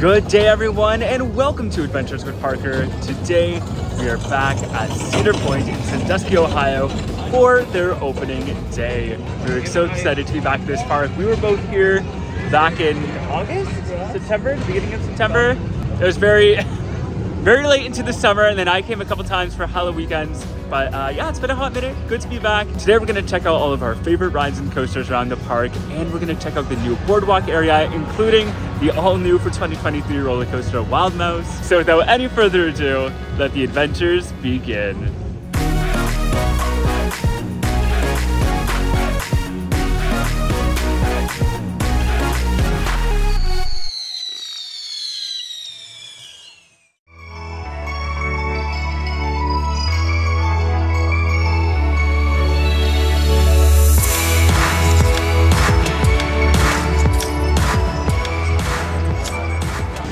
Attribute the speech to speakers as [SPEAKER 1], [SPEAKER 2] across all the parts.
[SPEAKER 1] Good day everyone and welcome to Adventures with Parker. Today we are back at Cedar Point in Sandusky, Ohio for their opening day. We're so excited to be back at this park. We were both here back in August, September, the beginning of September. It was very late into the summer, and then I came a couple times for Halloween weekends. But yeah, it's been a hot minute. Good to be back. Today we're gonna check out all of our favorite rides and coasters around the park, and we're gonna check out the new Boardwalk area, including the all-new for 2023 roller coaster Wild Mouse. So without any further ado, let the adventures begin.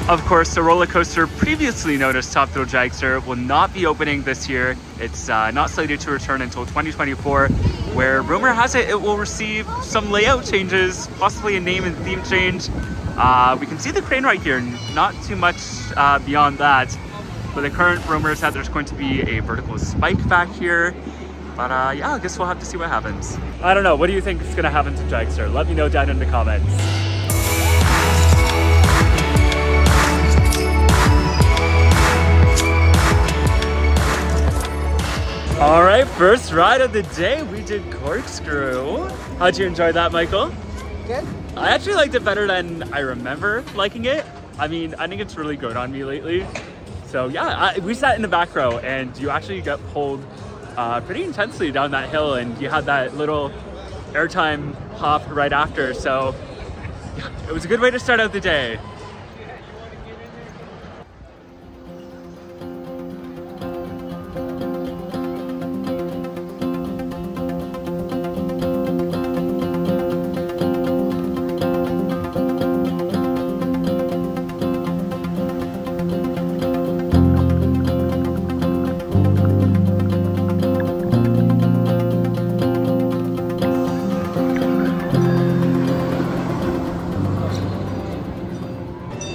[SPEAKER 1] Of course, the roller coaster previously known as Thrill Dragster will not be opening this year. It's not slated to return until 2024, where rumor has it will receive some layout changes, possibly a name and theme change. We can see the crane right here, not too much beyond that. But the current rumor is that there's going to be a vertical spike back here. But yeah, I guess we'll have to see what happens. I don't know, what do you think is going to happen to Dragster? Let me know down in the comments. All right, first ride of the day, we did Corkscrew. How'd you enjoy that, Michael?
[SPEAKER 2] Good.
[SPEAKER 1] I actually liked it better than I remember liking it. I mean, I think it's really good on me lately. So yeah, we sat in the back row and you actually got pulled pretty intensely down that hill, and you had that little airtime hop right after. So yeah, it was a good way to start out the day.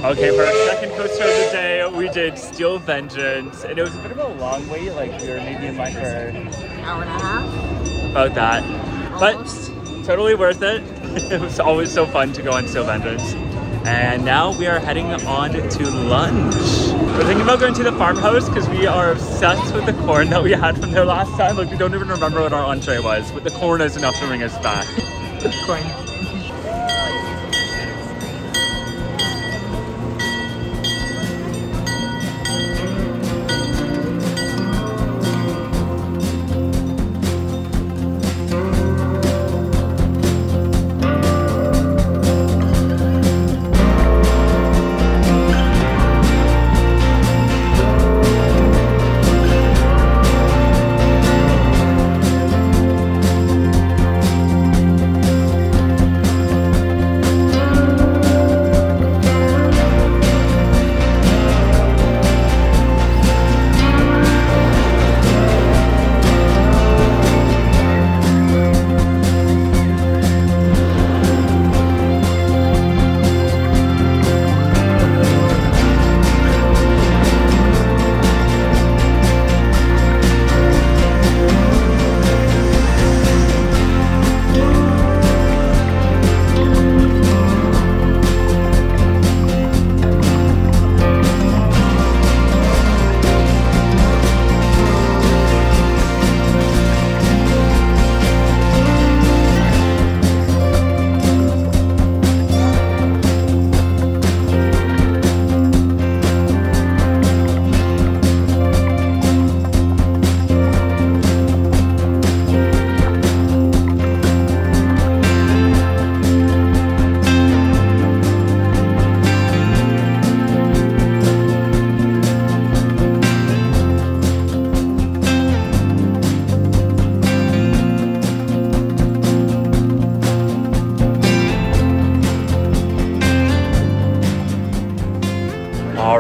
[SPEAKER 1] Okay, for our second coaster of the day, we did Steel Vengeance, and it was a bit of a long wait, like we were maybe in line for an
[SPEAKER 2] hour and a half?
[SPEAKER 1] About that. Almost. But totally worth it. It was always so fun to go on Steel Vengeance. And now we are heading on to lunch. We're thinking about going to the Farmhouse because we are obsessed with the corn that we had from there last time. Like, we don't even remember what our entree was, but the corn is enough to bring us back.
[SPEAKER 2] Corn.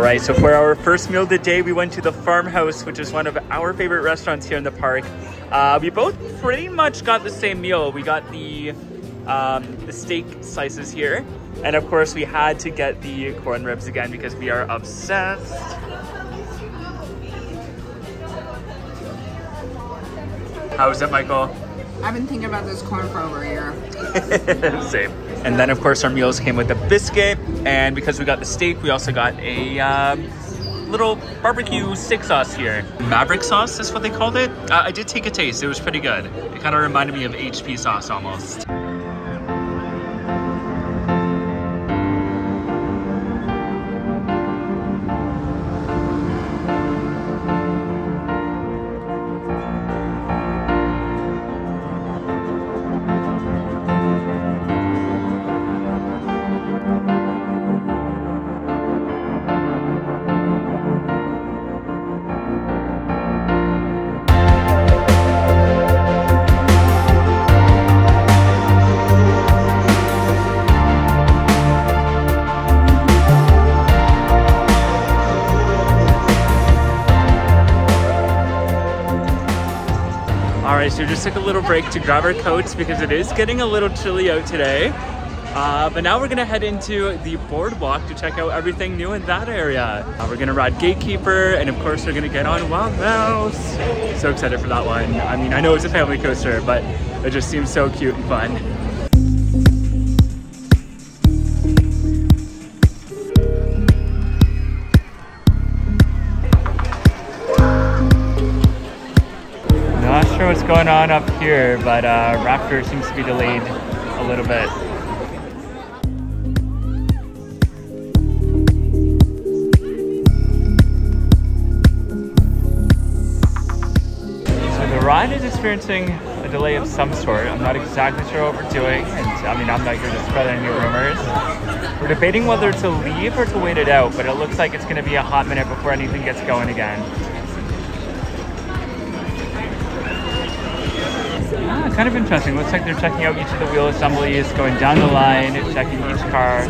[SPEAKER 1] right, so for our first meal of the day, we went to the Farmhouse, which is one of our favorite restaurants here in the park. We both pretty much got the same meal. We got the steak slices here. And of course, we had to get the corn ribs again because we are obsessed. How is it, Michael?
[SPEAKER 2] I've been thinking about this corn for over a year.
[SPEAKER 1] Same. And then, of course, our meals came with a biscuit. And because we got the steak, we also got a little barbecue steak sauce here. Maverick sauce is what they called it. I did take a taste. It was pretty good. It kind of reminded me of HP sauce almost. Alright, so we just took a little break to grab our coats because it is getting a little chilly out today. But now we're going to head into the Boardwalk to check out everything new in that area. We're going to ride Gatekeeper, and of course we're going to get on Wild Mouse. So excited for that one. I mean, I know it's a family coaster, but it just seems so cute and fun. Not sure what's going on up here, but Raptor seems to be delayed a little bit. So the ride is experiencing a delay of some sort. I'm not exactly sure what we're doing, and I mean, I'm not here to spread any rumors. We're debating whether to leave or to wait it out, but it looks like it's going to be a hot minute before anything gets going again. Kind of interesting. Looks like they're checking out each of the wheel assemblies, going down the line, checking each car.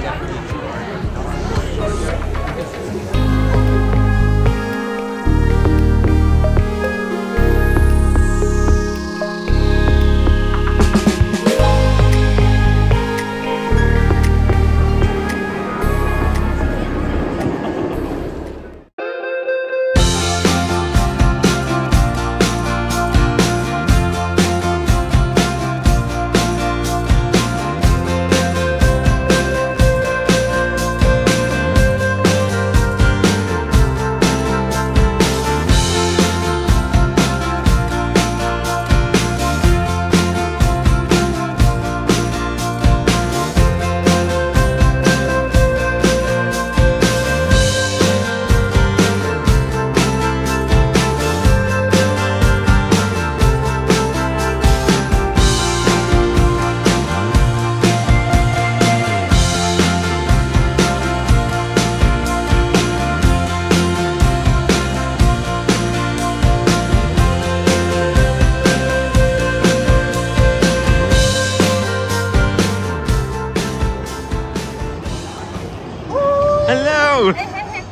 [SPEAKER 1] Hello!
[SPEAKER 2] Hey, hey, hey.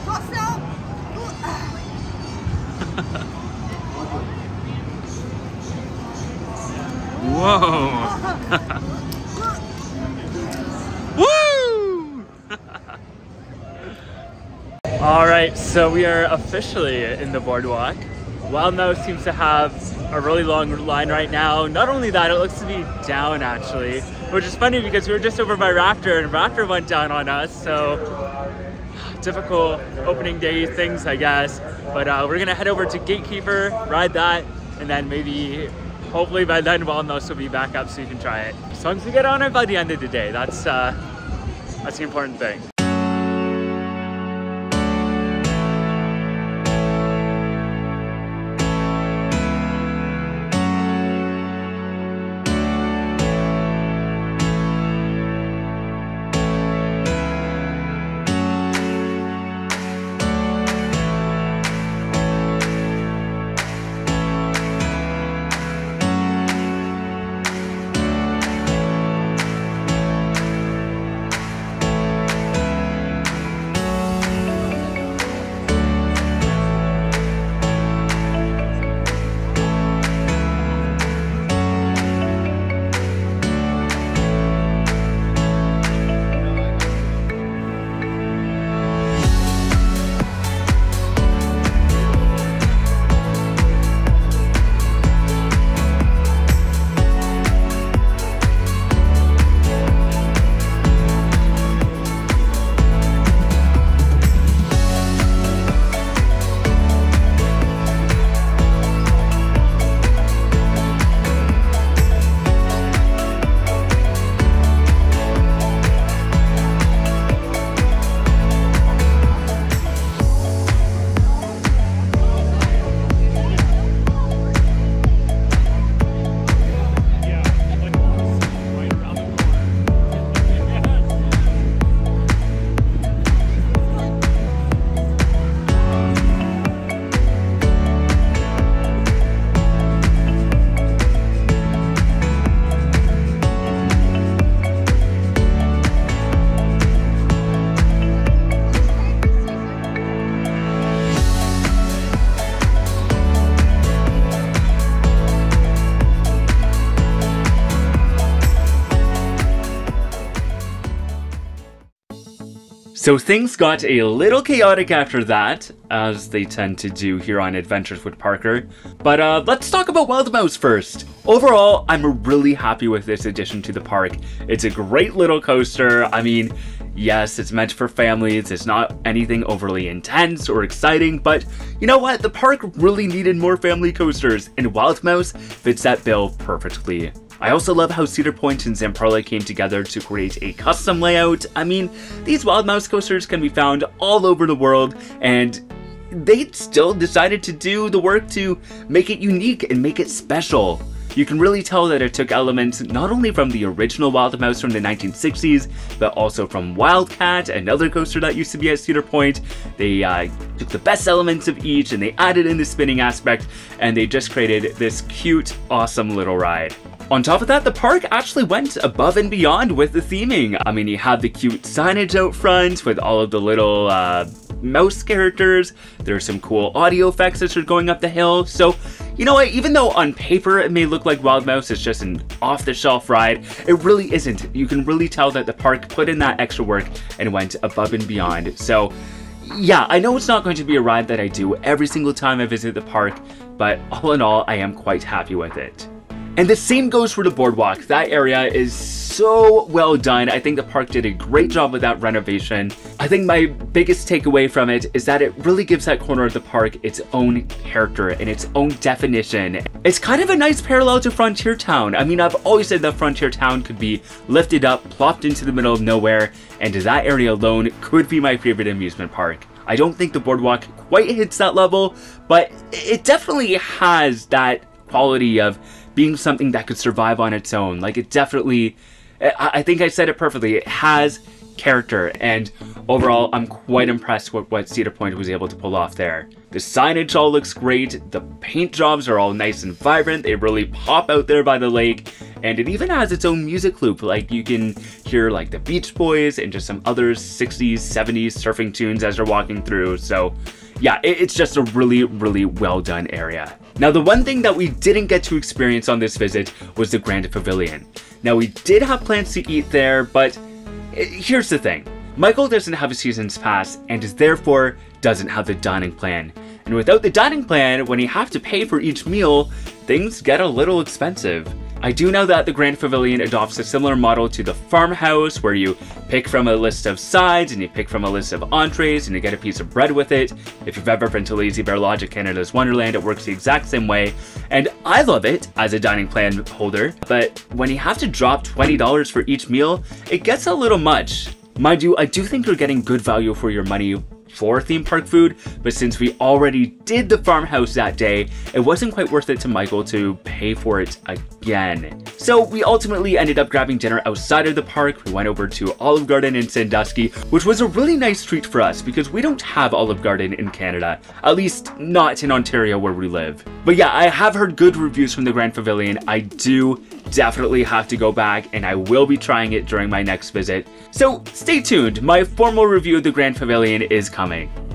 [SPEAKER 2] What's up?
[SPEAKER 1] Whoa! All right, so we are officially in the Boardwalk. Wild Mouse seems to have a really long line right now. Not only that, it looks to be down actually, which is funny because we were just over by Raptor and Raptor went down on us, so typical opening day things, I guess. But we're gonna head over to Gatekeeper, ride that, and then maybe, hopefully by then Wild Mouse will be back up so you can try it. As long as we get on it by the end of the day, that's the important thing. So things got a little chaotic after that, as they tend to do here on Adventures with Parker. But let's talk about Wild Mouse first. Overall, I'm really happy with this addition to the park. It's a great little coaster. I mean, yes, it's meant for families. It's not anything overly intense or exciting, but you know what? The park really needed more family coasters, and Wild Mouse fits that bill perfectly. I also love how Cedar Point and Zamperla came together to create a custom layout. I mean, these Wild Mouse coasters can be found all over the world, and they still decided to do the work to make it unique and make it special. You can really tell that it took elements not only from the original Wild Mouse from the 1960s, but also from Wildcat, another coaster that used to be at Cedar Point. They took the best elements of each and they added in the spinning aspect, and they just created this cute, awesome little ride. On top of that, the park actually went above and beyond with the theming. I mean, you have the cute signage out front with all of the little mouse characters. There's some cool audio effects as you're going up the hill. So, you know what, even though on paper it may look like Wild Mouse is just an off-the-shelf ride, it really isn't. You can really tell that the park put in that extra work and went above and beyond. So, yeah, I know it's not going to be a ride that I do every single time I visit the park, but all in all, I am quite happy with it. And the same goes for the Boardwalk. That area is so well done. I think the park did a great job with that renovation. I think my biggest takeaway from it is that it really gives that corner of the park its own character and its own definition. It's kind of a nice parallel to Frontier Town. I mean, I've always said that Frontier Town could be lifted up, plopped into the middle of nowhere, and that area alone could be my favorite amusement park. I don't think the Boardwalk quite hits that level, but it definitely has that quality of being something that could survive on its own. Like, it definitely, I think I said it perfectly, it has character, and overall I'm quite impressed with what Cedar Point was able to pull off there. The signage all looks great, the paint jobs are all nice and vibrant, they really pop out there by the lake, and it even has its own music loop. Like, you can hear like the Beach Boys and just some other 60s, 70s surfing tunes as you're walking through. So yeah, it's just a really, really well done area. Now, the one thing that we didn't get to experience on this visit was the Grand Pavilion. Now, we did have plans to eat there, but here's the thing. Michael doesn't have a season's pass and therefore doesn't have the dining plan. And without the dining plan, when you have to pay for each meal, things get a little expensive. I do know that the Grand Pavilion adopts a similar model to the Farmhouse, where you pick from a list of sides and you pick from a list of entrees and you get a piece of bread with it. If you've ever been to Lazy Bear Lodge at Canada's Wonderland, it works the exact same way. And I love it as a dining plan holder, but when you have to drop $20 for each meal, it gets a little much. Mind you, I do think you're getting good value for your money for theme park food, but since we already did the Farmhouse that day, it wasn't quite worth it to Michael to pay for it again. So we ultimately ended up grabbing dinner outside of the park. We went over to Olive Garden in Sandusky, which was a really nice treat for us because we don't have Olive Garden in Canada, at least not in Ontario where we live. But yeah, I have heard good reviews from the Grand Pavilion. I do definitely have to go back, and I will be trying it during my next visit. So stay tuned, my formal review of the Grand Pavilion is coming.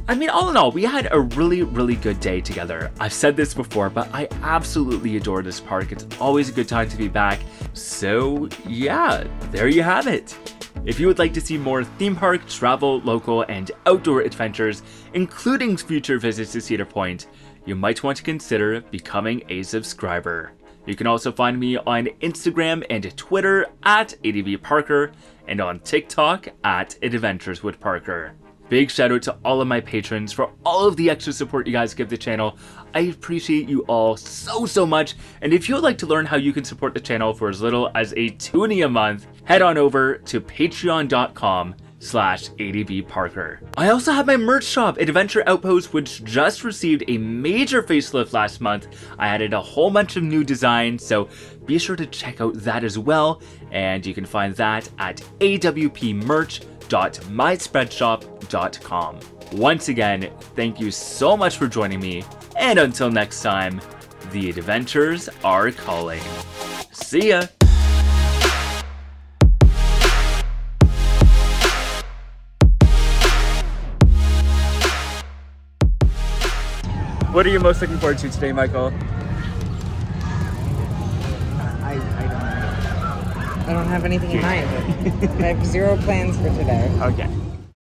[SPEAKER 1] I mean, all in all, we had a really, really good day together. I've said this before, but I absolutely adore this park. It's always a good time to be back. So yeah, there you have it. If you would like to see more theme park, travel, local, and outdoor adventures, including future visits to Cedar Point, you might want to consider becoming a subscriber. You can also find me on Instagram and Twitter at ADVParker and on TikTok at Adventures with Parker. Big shout out to all of my patrons for all of the extra support you guys give the channel. I appreciate you all so much. And if you would like to learn how you can support the channel for as little as a toonie a month, head on over to patreon.com/ADVParker. I also have my merch shop, Adventure Outpost, which just received a major facelift last month. I added a whole bunch of new designs, so be sure to check out that as well. And you can find that at awpmerch.myspreadshop.com. Once again, thank you so much for joining me, and until next time, the adventures are calling. See ya! What are you most looking forward to today, Michael?
[SPEAKER 2] I don't have anything in mind. I have zero plans for today.
[SPEAKER 1] Okay.